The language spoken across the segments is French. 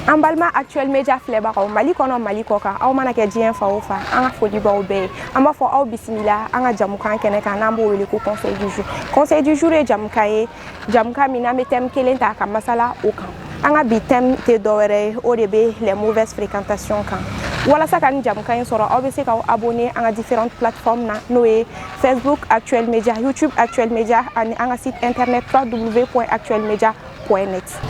An balima actuel media filɛbagaw Mali kɔnɔ Mali kɔ kan aw mana kɛ diɲɛ fa o fa an ka foli b'aw bɛɛ ye an b'a fɔ aw bisimila an ka jamukan kɛnɛ kan n'an b'o wele ko conseil du jour. Conseil du jour ye jamukan ye jamukan min n'an bɛ thème kelen ta ka masala o kan. An ka bi thème tɛ dɔwɛrɛ ye o de bɛ les mauvaises fréquentations kan. Walasa ka ni jamukan in sɔrɔ aw bɛ se k'aw abonner an ka différentes plateformes na n'o ye Facebook Actuel Media, YouTube Actuel Media ani an ka site internet www.actuelmedia.net.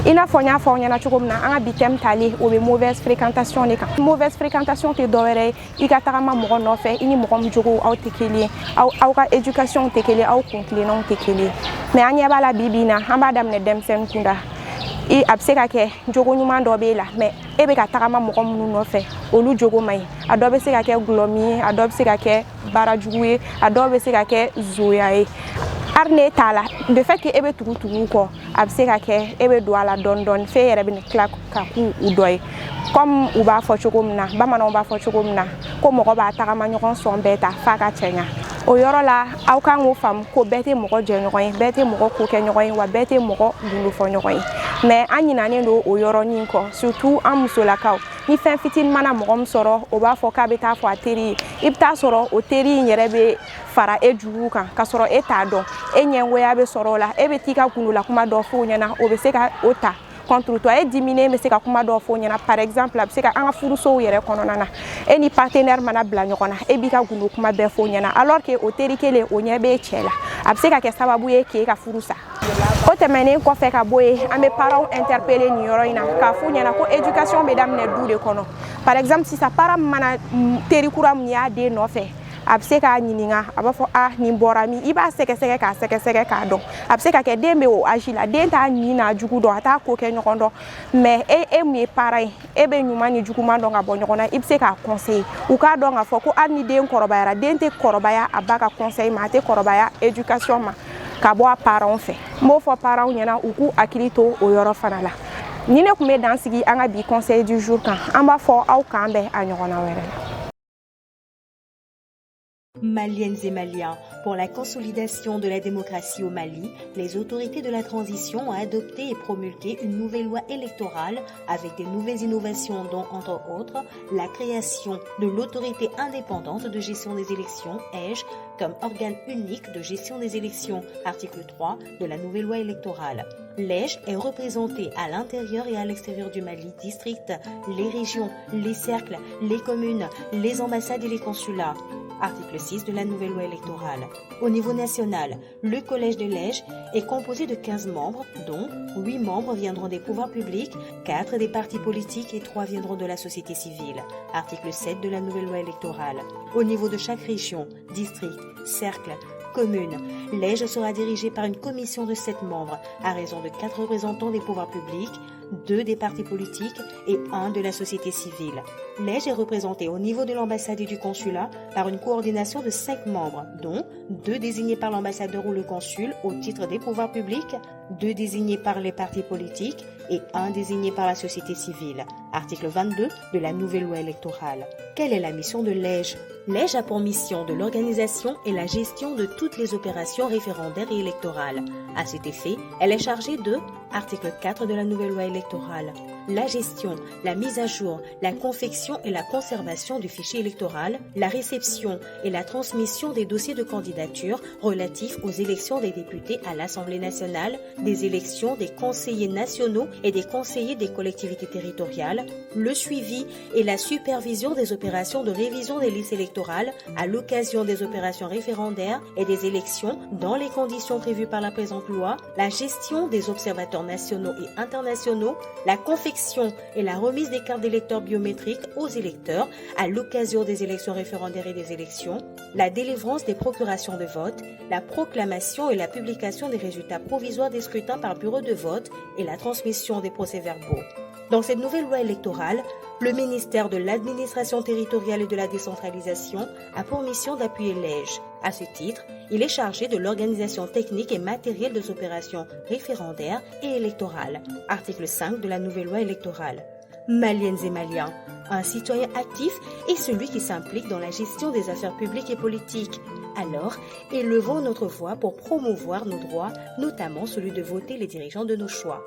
I n'a fɔ n y'a fɔ aw ɲɛna cogo min na an ka bi thème tali o bɛ mauvaise fréquentation de kan. Mauvaise fréquentation tɛ dɔwɛrɛ ye i ka tagama mɔgɔ nɔfɛ i ni mɔgɔ min jogo aw tɛ kelen ye aw ka éducation tɛ kelen aw kun kilennenw tɛ kelen ye mais an ɲɛ b'a la bi bi in na an b'a daminɛ denmisɛnnin kunda a bɛ se ka kɛ jogo ɲuman dɔ b'e la mais e bɛ ka tagama mɔgɔ minnu nɔfɛ olu jogo man ɲi a dɔ bɛ se ka kɛ gulɔmi ye a dɔ bɛ se ka kɛ baarajugu ye a dɔ bɛ se ka kɛ zoya ye hali n'e t'a la de fait que e bɛ tugu kɔ a bɛ se ka kɛ e bɛ don a la dɔɔni dɔɔni f'e yɛrɛ bɛ tila ka k'u dɔ ye comme u b'a fɔ cogo min na bamananw b'a fɔ cogo min na ko mɔgɔ b'a tagama ɲɔgɔn sɔn bɛɛ ta f'a ka cɛɲa o yɔrɔ la aw kan k'o faamu ko bɛɛ tɛ mɔgɔ jɛ ɲɔgɔn ye bɛɛ tɛ mɔgɔ ko kɛ ɲɔgɔn ye wa bɛɛ tɛ mɔgɔ gundo fɔ ɲɔgɔn ye mais an ɲinanen don o yɔrɔnin kɔ surtout an musolakaw ni fɛn fitinin mana mɔgɔ min sɔrɔ o b'a fɔ k'a bɛ taa fɔ a teri ye i bɛ taa sɔrɔ o teri in yɛrɛ bɛ fara e jugu kan ka sɔrɔ e t'a dɔn e ɲɛngoya bɛ sɔrɔ o la e bɛ t'i ka gundola kuma dɔ f'o ɲɛna o bɛ se ka o ta contre toi e diminen bɛ se ka kuma dɔ f'o ɲɛna par exemple a bɛ se ka an ka furusow yɛrɛ kɔnɔna na e ni partenaire mana bila ɲɔgɔn na e b'i ka gundo kuma bɛɛ f'o ɲɛna alors que o teri kelen o ɲɛ b'e cɛ la a bɛ se ka kɛ sababu ye k'e ka furu sa o tɛmɛnen kɔfɛ ka bɔ yen an bɛ parents interpeller nin yɔrɔ in na k'a f'u ɲɛna ko éducation bɛ daminɛ du de kɔnɔ par exemple sisan parent mana teri kura min y'a den nɔfɛ a bɛ se k'a ɲininka a b'a fɔ nin bɔra min i b'a sɛgɛsɛgɛ k'a sɛgɛsɛgɛ k'a dɔn a bɛ se ka kɛ den bɛ o âge la den t'a ɲin n'a jugu dɔn a t'a ko kɛ ɲɔgɔn dɔn mais e mun ye parent ye e bɛ ɲuman ni juguman dɔn ka bɔ ɲɔgɔn na i bɛ se k'a conseiller u k'a dɔn k'a fɔ ko hali ni den kɔrɔbayara den tɛ kɔrɔbaya a ba ka conseil ma a tɛ kɔrɔbaya éducation ma ka bɔ a parents fɛ n b'o fɔ parents ɲɛna u k'u hakili to o yɔrɔ fana la ni ne tun bɛ dan sigi an ka bi conseil du jour kan an b'a fɔ aw k'an bɛn a ɲɔgɔnna wɛrɛ la. Maliennes et Maliens, pour la consolidation de la démocratie au Mali, les autorités de la transition ont adopté et promulgué une nouvelle loi électorale avec des nouvelles innovations dont, entre autres, la création de l'autorité indépendante de gestion des élections, EGE, comme organe unique de gestion des élections, article 3 de la nouvelle loi électorale. L'EGE est représenté à l'intérieur et à l'extérieur du Mali, districts, les régions, les cercles, les communes, les ambassades et les consulats. Article 6 de la nouvelle loi électorale. Au niveau national, le collège de l'EGE est composé de 15 membres, dont 8 membres viendront des pouvoirs publics, 4 des partis politiques et 3 viendront de la société civile. Article 7 de la nouvelle loi électorale. Au niveau de chaque région, district, cercle, commune, l'EGE sera dirigé par une commission de 7 membres, à raison de 4 représentants des pouvoirs publics, 2 des partis politiques et 1 de la société civile. L'EGE est représenté au niveau de l'ambassade et du consulat par une coordination de 5 membres, dont 2 désignés par l'ambassadeur ou le consul au titre des pouvoirs publics, 2 désignés par les partis politiques et 1 désigné par la société civile. Article 22 de la nouvelle loi électorale. Quelle est la mission de l'EGE? L'EGE a pour mission de l'organisation et la gestion de toutes les opérations référendaires et électorales. À cet effet, elle est chargée de article 4 de la nouvelle loi électorale. La gestion, la mise à jour, la confection et la conservation du fichier électoral, la réception et la transmission des dossiers de candidature relatifs aux élections des députés à l'Assemblée nationale, des élections des conseillers nationaux et des conseillers des collectivités territoriales, le suivi et la supervision des opérations de révision des listes électorales à l'occasion des opérations référendaires et des élections dans les conditions prévues par la présente loi, la gestion des observateurs nationaux et internationaux, la confection et la remise des cartes d'électeurs biométriques aux électeurs à l'occasion des élections référendaires et des élections, la délivrance des procurations de vote, la proclamation et la publication des résultats provisoires des scrutins par bureau de vote et la transmission des procès-verbaux. Dans cette nouvelle loi électorale, le ministère de l'Administration territoriale et de la décentralisation a pour mission d'appuyer l'EGE. À ce titre, il est chargé de l'organisation technique et matérielle des opérations référendaires et électorales. Article 5 de la nouvelle loi électorale. Maliennes et Maliens, un citoyen actif est celui qui s'implique dans la gestion des affaires publiques et politiques. Alors, élevons notre voix pour promouvoir nos droits, notamment celui de voter les dirigeants de nos choix.